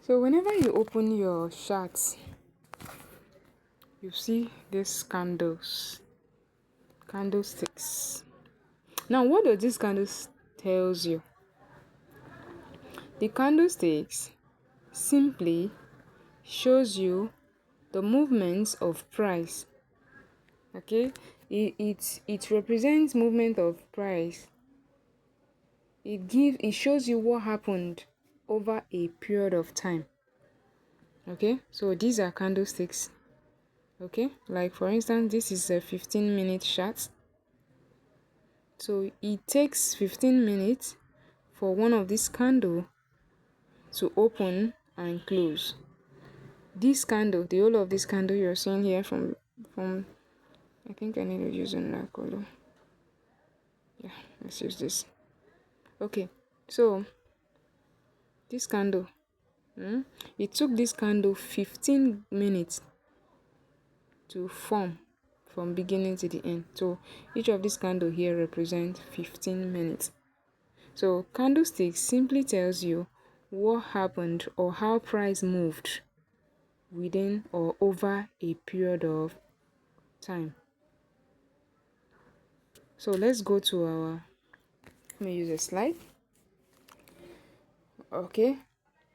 So whenever you open your charts, you see these candlesticks. Now, what does this candles tells you? The candlesticks simply shows you the movements of price. Okay, it represents movement of price. It shows you what happened over a period of time. Okay, so these are candlesticks. Okay, like for instance, this is a 15-minute chart. So it takes 15 minutes for one of this candle to open and close. This candle, the whole of this candle you're seeing here from I think I need to use another color. Yeah, let's use this. Okay, so this candle, it took this candle 15 minutes to form from beginning to the end. So each of these candle here represent 15 minutes. So candlestick simply tells you what happened or how price moved within or over a period of time. So let's go to our, let me use a slide. Okay,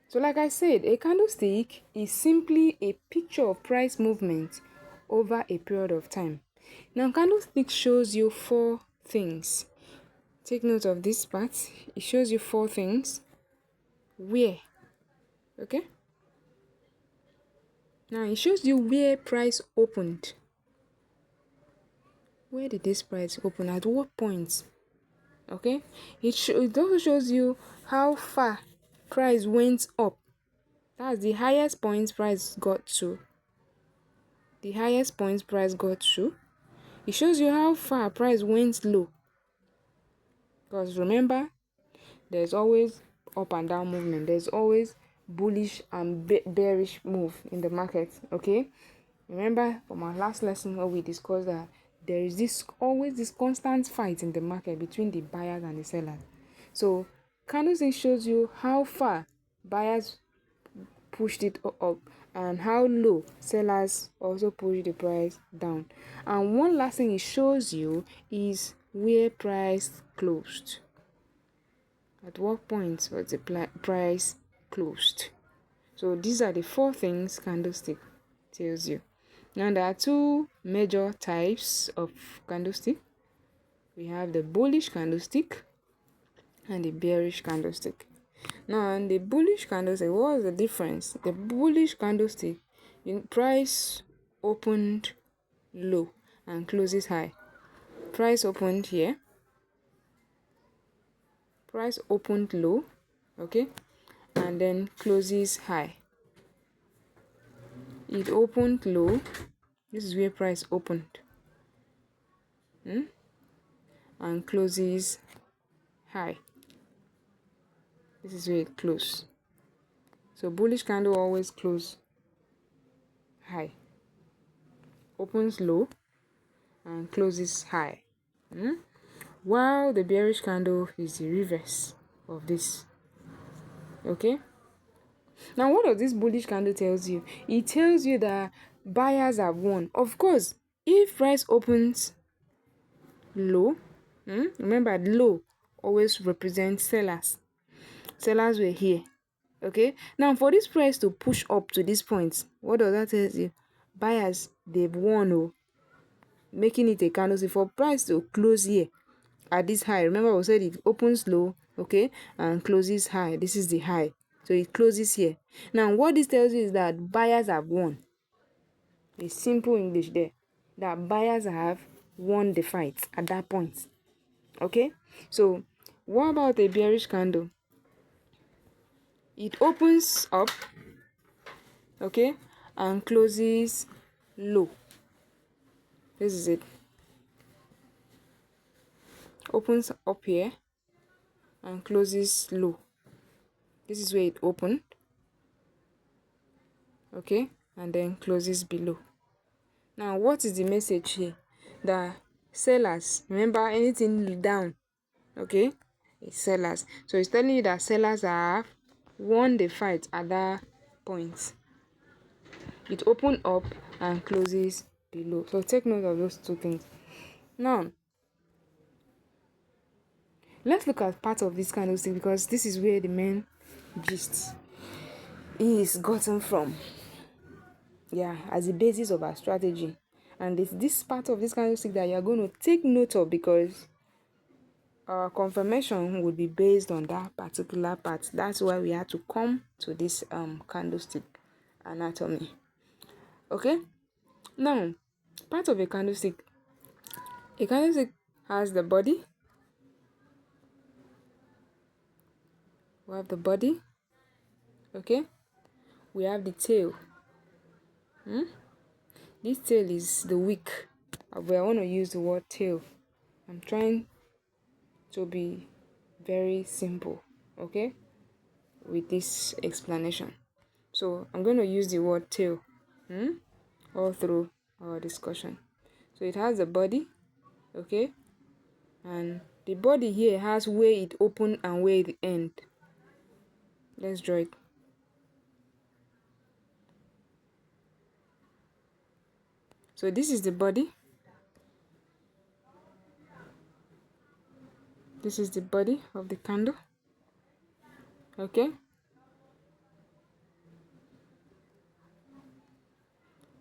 so like I said, a candlestick is simply a picture of price movement over a period of time. Now candlestick shows you four things. Take note of this part. It shows you four things. Where, okay, now it shows you where price opened. Where did this price open? At what point? Okay, it also shows you how far price went up. That's the highest point price got to. The highest point price got to. It shows you how far price went low. Because remember, there's always up and down movement. There's always bullish and bearish move in the market. Okay, remember from our last lesson where we discussed that there is always this constant fight in the market between the buyers and the sellers. So candlestick shows you how far buyers pushed it up and how low sellers also pushed the price down. And one last thing it shows you is where price closed. At what point was the price closed? So these are the four things candlestick tells you. Now there are two major types of candlestick. We have the bullish candlestick and the bearish candlestick. Now in the bullish candlestick, what is the difference? The bullish candlestick, price opened low and closes high. Price opened here. Price opened low, okay, and then closes high. It opened low. This is where price opened. And closes high. This is where it closed. So bullish candle always close high, opens low and closes high. While the bearish candle is the reverse of this. Okay, now what does this bullish candle tells you? It tells you that buyers have won. Of course, if price opens low, remember low always represents sellers. Sellers were here. Okay, now for this price to push up to this point, what does that tell you? Buyers, they've won, making it a candlestick. For price to close here at this high, remember we said it opens low, okay, and closes high. This is the high, so it closes here. Now what this tells you is that buyers have won. A simple English there, that buyers have won the fight at that point. Okay, so what about a bearish candle? It opens up, okay, and closes low. This is it. Opens up here and closes low. This is where it opened, okay, and then closes below. Now what is the message here? The sellers, remember anything down, okay, it's sellers. So it's telling you that sellers have won the fight at that points. It opens up and closes below. So take note of those two things. Now, let's look at part of this candlestick, because this is where the main gist is gotten from. Yeah, as the basis of our strategy. And it's this part of this candlestick that you're going to take note of, because our confirmation would be based on that particular part. That's why we had to come to this candlestick anatomy. Okay, now part of a candlestick has the body. We have the body. Okay, we have the tail. This tail is the wick. I want to use the word tail. I'm trying to be very simple, okay, with this explanation. So I'm going to use the word tail all through our discussion. So it has a body, okay, and the body here has where it open and where it end. Let's draw it. So this is the body. This is the body of the candle. Okay.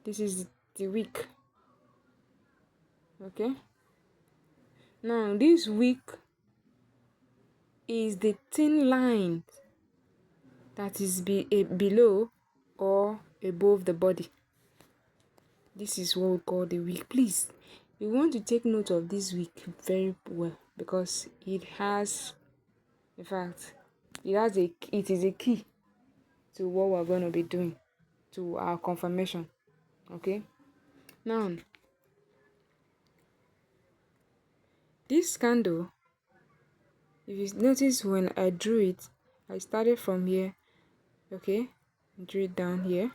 This is the wick. Okay. Now this wick is the thin line that is below or above the body. This is what we call the wick. Please, you want to take note of this wick very well, because it has, in fact, it is a key to what we're going to be doing, to our confirmation. Okay. Now, this candle, if you notice when I drew it, I started from here. Okay, drew it down here,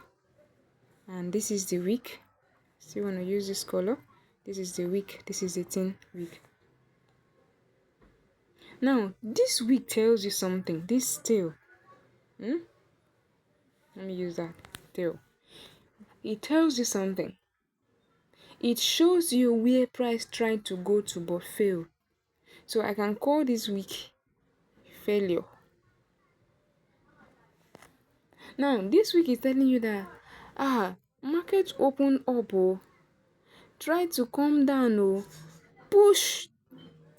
and this is the wick. Still want to use this color. This is the wick. This is the thin wick. Now this wick tells you something. This tail, let me use that tail. It tells you something. It shows you where price tried to go to but failed. So I can call this wick failure. Now this wick is telling you that market open up, try to come down, push.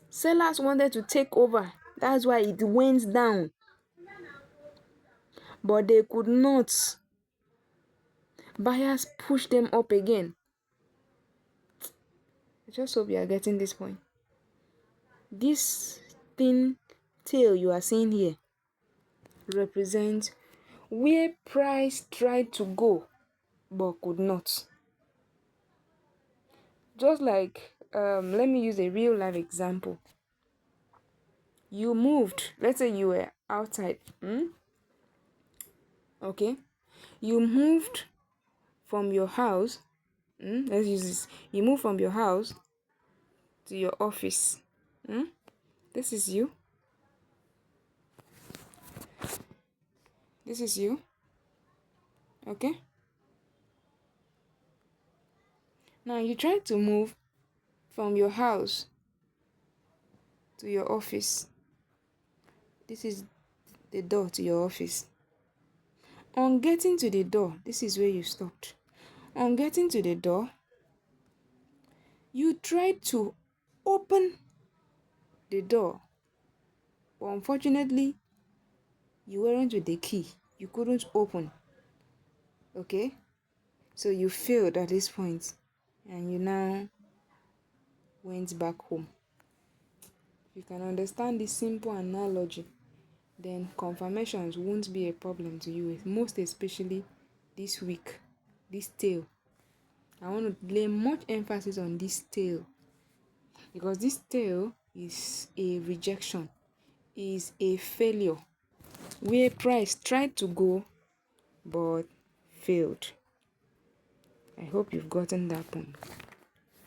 Sellers wanted to take over. That's why it went down. But they could not. Buyers pushed them up again. I just hope you are getting this point. This thin tail you are seeing here represents where price tried to go but could not. Just like, let me use a real life example. You moved, let's say you were outside. Okay, you moved from your house. Let's use this. You move from your house to your office. This is you. This is you. Okay. Now you try to move from your house to your office. This is the door to your office. On getting to the door, this is where you stopped. On getting to the door, you tried to open the door, but unfortunately, you weren't with the key. You couldn't open. Okay? So you failed at this point, and you now went back home. If you can understand this simple analogy, then confirmations won't be a problem to you, most especially this week, this tail. I want to lay much emphasis on this tail, because this tail is a rejection, is a failure, where price tried to go but failed. I hope you've gotten that point.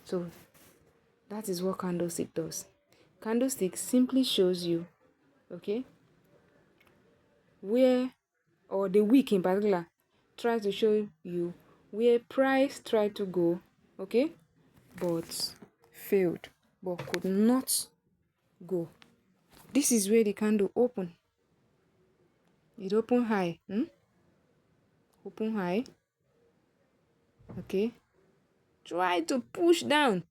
So that is what candlestick does. Candlestick simply shows you, okay, where, or the wick in particular, try to show you where price tried to go, okay, but failed, but could not go. This is where the candle open. It open high. Open high. Okay. Try to push down.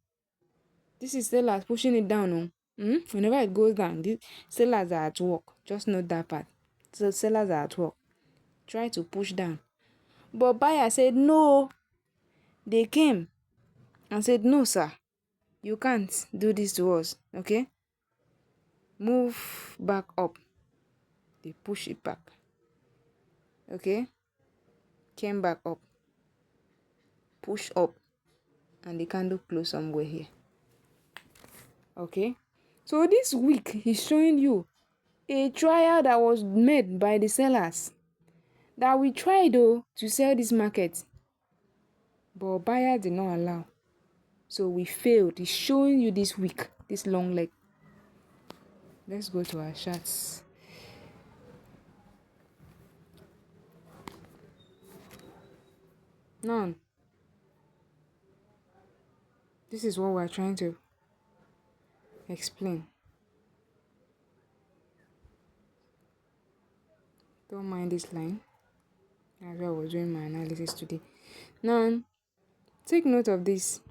This is sellers pushing it down. Whenever it goes down, these sellers are at work. Just note that part. So sellers are at work. Try to push down. But buyer said no. They came and said, no, sir. You can't do this to us. Okay? Move back up. They push it back. Okay? Came back up. Push up. And the candle close somewhere here. Okay? So this week he's showing you a trial that was made by the sellers. That we tried though to sell this market. But buyer did not allow. So we failed. He's showing you this week, this long leg. Let's go to our charts. Now, this is what we're trying to explain. Don't mind this line. As I was doing my analysis today. Now, take note of this.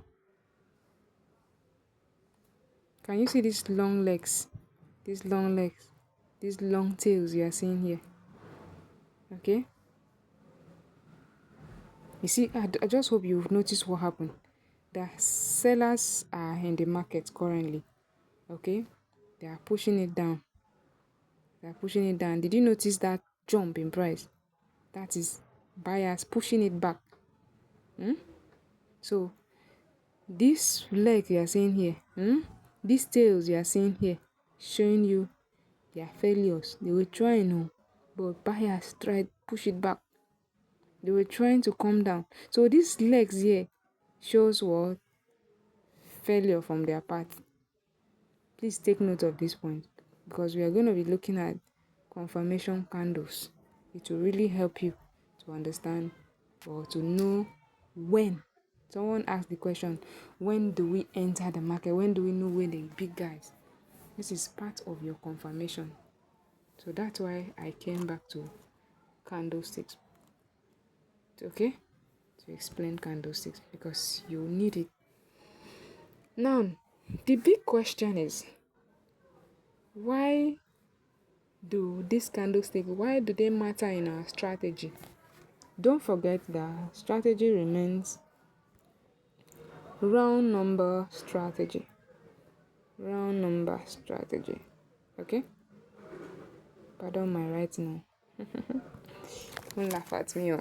Can you see these long legs? These long legs. These long tails you are seeing here. Okay? You see, I just hope you've noticed what happened. The sellers are in the market currently. Okay? They are pushing it down. They are pushing it down. Did you notice that jump in price? That is buyers pushing it back. So, this leg you are seeing here, these tails you are seeing here, showing you their failures. They were trying, but buyers tried push it back. They were trying to come down. So these legs here shows what? Failure from their part. Please take note of this point because we are going to be looking at confirmation candles. It will really help you to understand or to know when. Someone asked the question, when do we enter the market? When do we know when the big guys? This is part of your confirmation. So that's why I came back to candlesticks. Okay? To explain candlesticks because you need it. Now, the big question is, why do these candlesticks, why do they matter in our strategy? Don't forget that strategy remains round number strategy. Round number strategy. Okay? Pardon my writing. Don't laugh at me.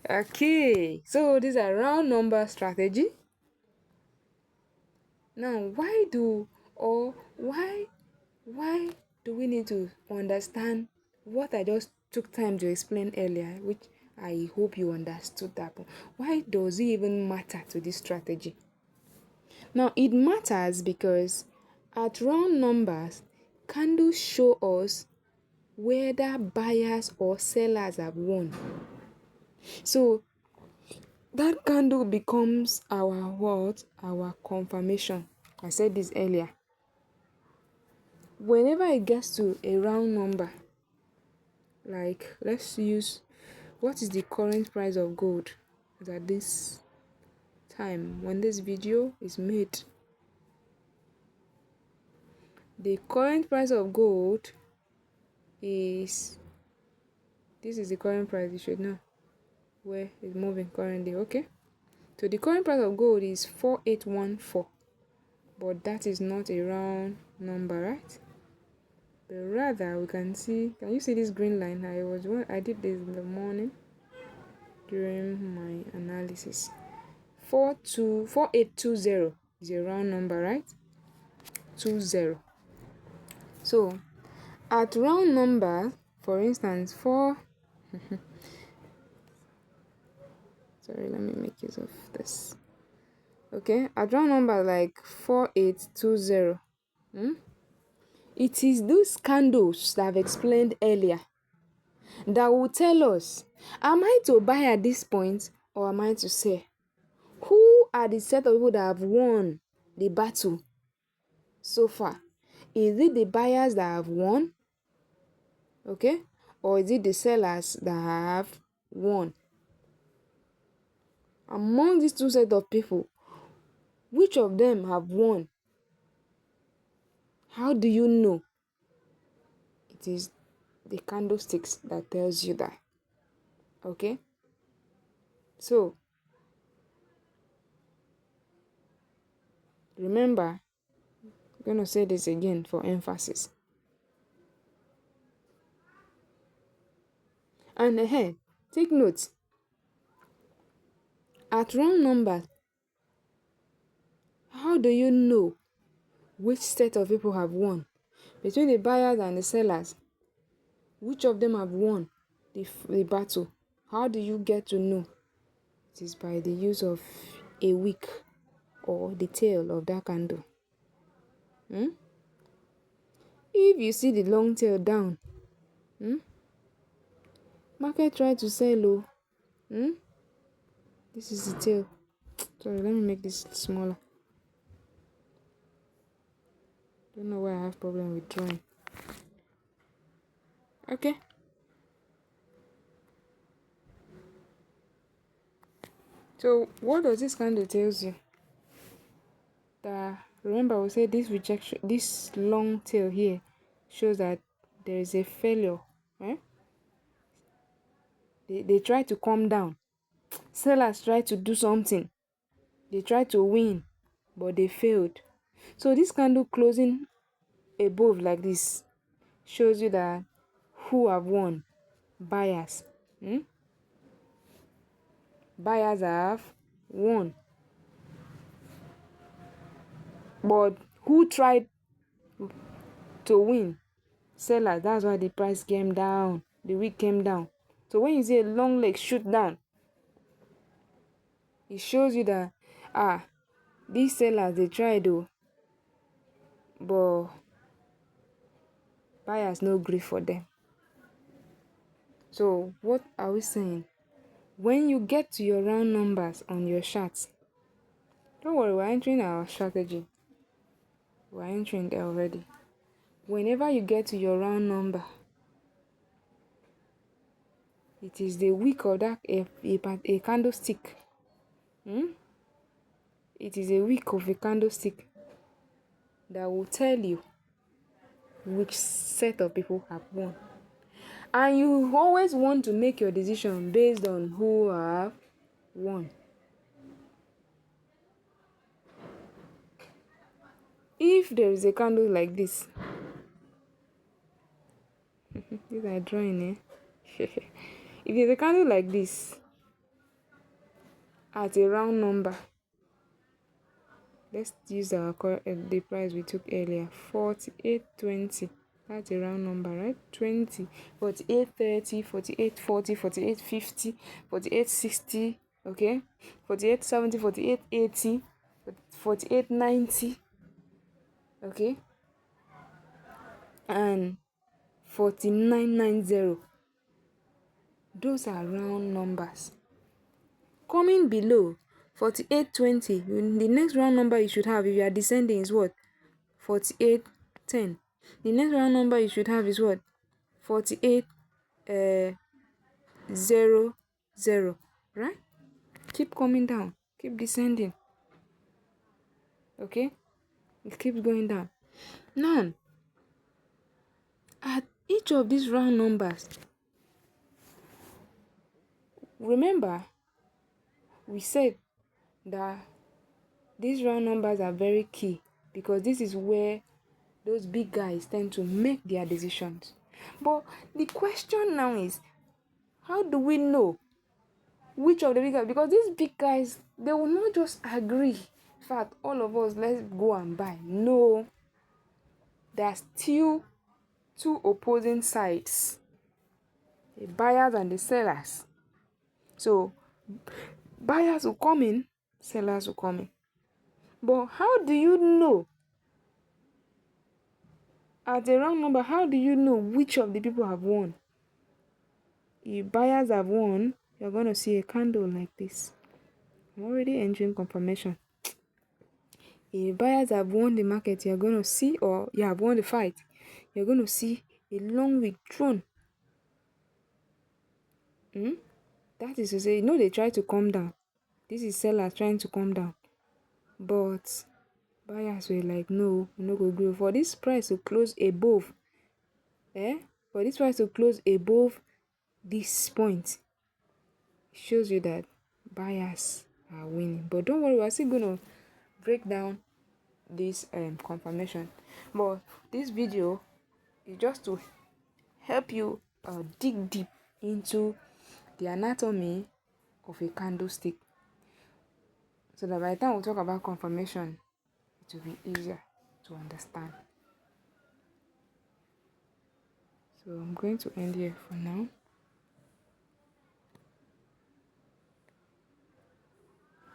Okay, so these are round number strategy. Now, why do we need to understand what I just took time to explain earlier, which I hope you understood that. Why does it even matter to this strategy? Now, it matters because at round numbers, candles show us whether buyers or sellers have won. So, that candle becomes our what? Our confirmation. I said this earlier. Whenever it gets to a round number, like let's use, what is the current price of gold at this time when this video is made? The current price of gold is, this is the current price, you should know where it's moving currently. Okay, so the current price of gold is 4814, but that is not a round number, right? But rather we can see, can you see this green line? I did this in the morning during my analysis. 4820 is a round number, right? 20. So at round number, for instance, sorry, let me make use of this. Okay, at round number like 4820, it is those candles that I've explained earlier that will tell us, am I to buy at this point or am I to sell? Who are the set of people that have won the battle so far? Is it the buyers that have won? Okay? Or is it the sellers that have won? Among these two sets of people, which of them have won? How do you know? It is the candlesticks that tells you that. Okay? So, remember, I'm going to say this again for emphasis. And ahead, take note. At round numbers, how do you know which set of people have won? Between the buyers and the sellers, which of them have won the battle? How do you get to know? It is by the use of a wick or the tail of that candle. If you see the long tail down, market try to sell low. This is the tail. Sorry, let me make this smaller. Don't know why I have problem with drawing. Okay. So what does this candle tells you? That remember we said this rejection, this long tail here shows that there is a failure. Right? They try to come down. Sellers try to do something. They try to win, but they failed. So this candle closing above like this shows you that who have won? Buyers. Buyers have won. But who tried to win? Sellers. That's why the price came down. The wick came down. So when you see a long leg shoot down, it shows you that these sellers they tried though, but buyers no gree for them. So what are we saying? When you get to your round numbers on your charts, don't worry, we're entering our strategy. We're entering there already. Whenever you get to your round number, it is the wick of that a candlestick. It is a wick of a candlestick that will tell you which set of people have won. And you always want to make your decision based on who have won. If there is a candle like this, these are drawing, if there's a candle like this at a round number, let's use the price we took earlier, 48.20. That's a round number, right? 20, 48.30, 48.40, 48.50, 48.60, okay? 48.70, 48.80, 48.90, okay? And 49.90. Those are round numbers. Coming below 48.20, the next round number you should have if you are descending is what? 48.10. The next round number you should have is what? 48.00, right? Keep coming down, keep descending. Okay? It keeps going down. Now, at each of these round numbers, remember we said that these round numbers are very key because this is where those big guys tend to make their decisions. But the question now is, how do we know which of the big guys? Because these big guys, they will not just agree. In fact, all of us, let's go and buy. No. There are still two opposing sides, the buyers and the sellers. So, buyers will come in, sellers will come in. But how do you know? At a round number, how do you know which of the people have won? if buyers have won, you're going to see a candle like this. I'm already entering confirmation. If buyers have won the market, you're going to see, or you have won the fight, you're going to see a long withdrawn. That is to say, they try to calm down. This is sellers trying to calm down. But buyers were like, no, we're not going to go for this price to close above. For this price to close above this point, it shows you that buyers are winning. But don't worry, we're still going to break down this confirmation. But this video is just to help you dig deep into the anatomy of a candlestick, so that by the time we talk about confirmation, it will be easier to understand. So I'm going to end here for now.